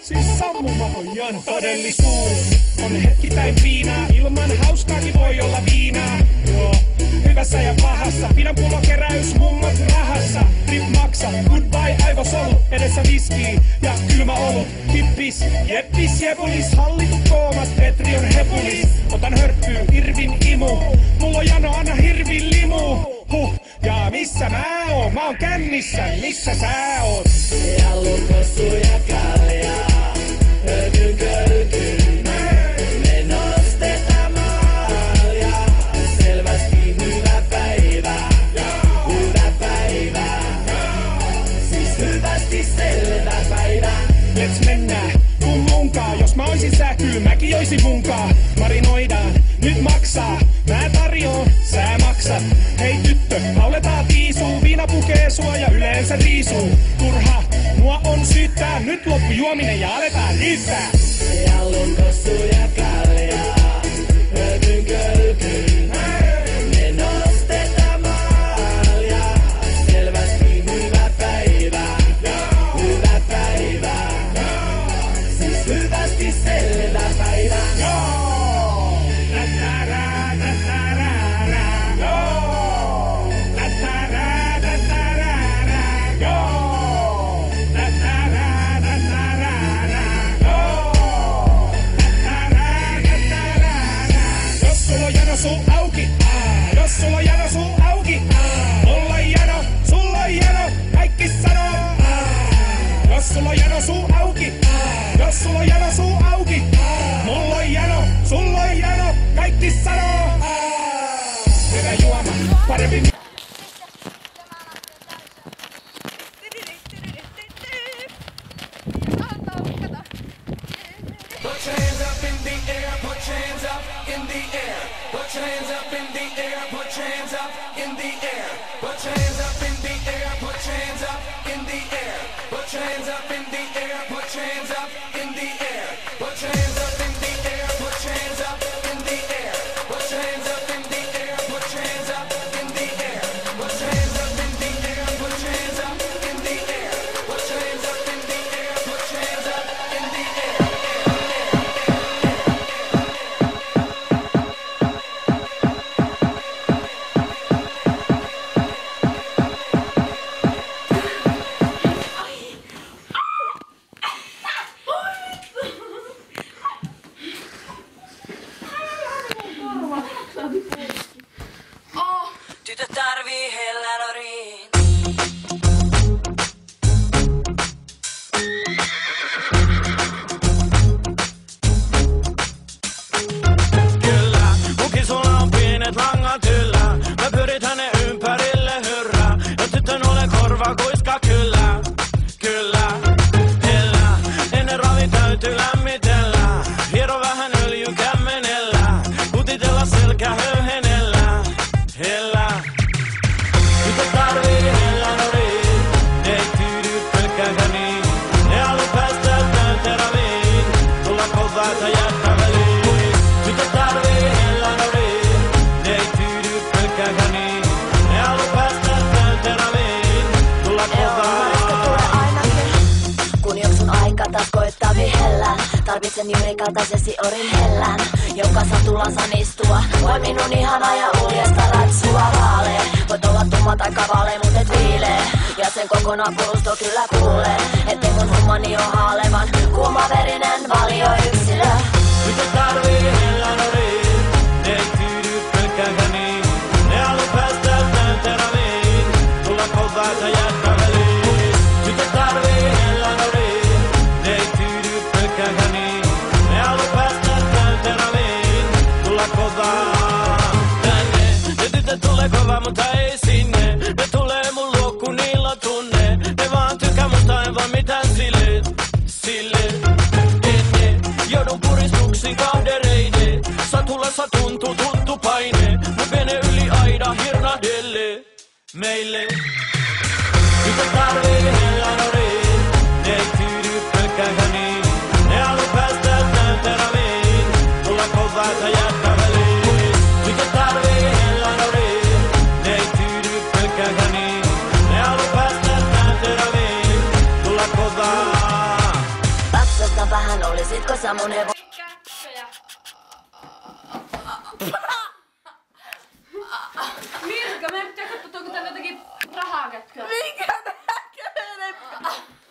Siis sammumaton Jano. Todellisuus on hetkittäin piinaa. Ilman hauskaakin voi olla viinaa. Joo, hyvässä ja pahassa. Pidän pullokeräys, mummot rahassa. Rip maksa, goodbye aivosolu. Edessä viskii ja kylmä olut. Hippis, jeppis, jepulis. Hallitut koomat, Petri on hepulis. Otan hörppyy, Irvin imu. Mulla on Jano, anna hirvin limu. Ja missä mä oon? Mä oon kännissä, missä sä oot? Ja lukossu ja kaljaa, hölkyn kölkyn. Me nostetaan maalia, selvästi hyvä päivä. Hyvä päivä, siis hyvästi selvä päivä. Let's mennään, kun munkaa. Jos mä oisin sä, kyl mäkin joisin munkaa. Marinoidaan, nyt maksaa. Mä tarjoon, sä maksat. Hei tyttö, lauletaan tiisuu. Viina pukee sua ja yleensä riisuu. Turha, mua on syyttää. Nyt loppu juominen ja aletaan riittää. Ja lukossu ja kaljaa, hölkyn kölkyn. Me nostetaan maalia, selvästi hyvä päivä. Hyvä päivä, siis hyvästi selvä päivä. Suu auki, jos sulla on Jano suu auki, mulla on Jano, sulla on Jano, kaikki sanoo. Jos sulla on Jano suu auki, jos sulla on Jano suu auki, mulla on Jano, sulla on Jano, kaikki sanoo. Hyvä juoma, parempi. Put your hands up in the air, put your hands up in the air. Put your hands up in the air, put your hands up in the air. Put your hands up in the air, put your hands up in the air. Put your hands up in the air, put your hands up in the air. Put your hands up in the air, put your hands up in the air. Put your hands up in the air, put your hands up in the air. Put your hands up in the air, put your hands up in the air. Put your hands up in the air, put your hands up in the air. Tytöt tarvii hellanoriin. Kyllä, muki sulla on pienet langat yllä. Mä pyrit hänen ympärille hyrrää. Ja tytön ole korva kuiska kyllä. Kyllä, hellä. Ennen ravi täytyy lämmitellä. Hiero vähän öljykämmenellä. Kutitella selkä höyhenellä. Hellä. Tytöt tarvii hellanoriin. Ne ei tyydy pelkkäänkään niin. Ne halu päästä täyteräviin. Tulla kovaa tai jättää väliin. Tytöt tarvii hellanoriin. Ne ei tyydy pelkkäänkään niin. Ne halu päästä täyteräviin. Tulla kovaa. Kun jos sun aika taas koittaa vihellään, tarvitsen juurikaltaisesi orin hellään, joka satulansa istua. Voi minun ihana ja uljesta ratsua vaalee. Voit olla tumma tai kavale, mut et viilee. Ja sen kokonaan purusto kyllä kuulee, ettei mun hummani oo haalevan kuumaverinen valioyksilö. Tytöt tarvii hellanoriin. Ne ei tyydy pelkkäänkään niin. Ne halu päästä täyteräviin. Tulla kovaa tai jättää väliin. Tytöt tarvii hellanoriin. Ne ei tyydy pelkkäänkään niin. Ne halu päästä täyteräviin. Tulla kovaa tänne. Ne tytöt tulee kovaa, mutta ei sinne. Ne tulee mun luo, kun niillä on tunne. Ne vaan tykkää musta, en vaan mitään sille. Ennen joudun puristuksiin kahden reide. Satulassa tuntuu tuttu paine. Mä menen yli aida hirnahdelle meille. Tytöt tarvii hellanoriin. Ne ei tyydy pelkkäänkään niin. Ne halu päästä täyteräviin. Tulla kovaa tai jättää väliin. Tytöt tarvii hellanoriin. Ne ei tyydy pelkkäänkään niin. Ootko sä mun hevo? Kätköjä. Mirka, meidän pitää katsoa, onko täällä jotakin rahaa kätköä. Mikä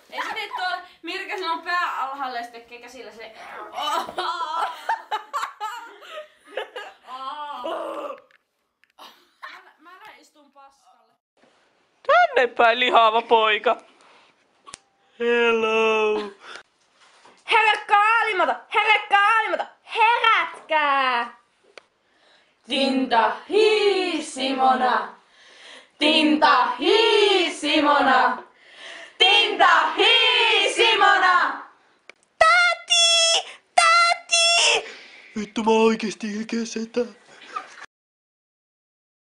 Ei se nyt ole. Mirka, sillä on pää alhaalla ja se tekee käsillä se. Mä lähden istun paskalle. Tänne päin lihava poika. Hello. Herätkää, herätkää! Tinta hii Simona! Tinta hii Simona! Tinta hii Simona! Vittu mä oikeesti ilkeä sitä.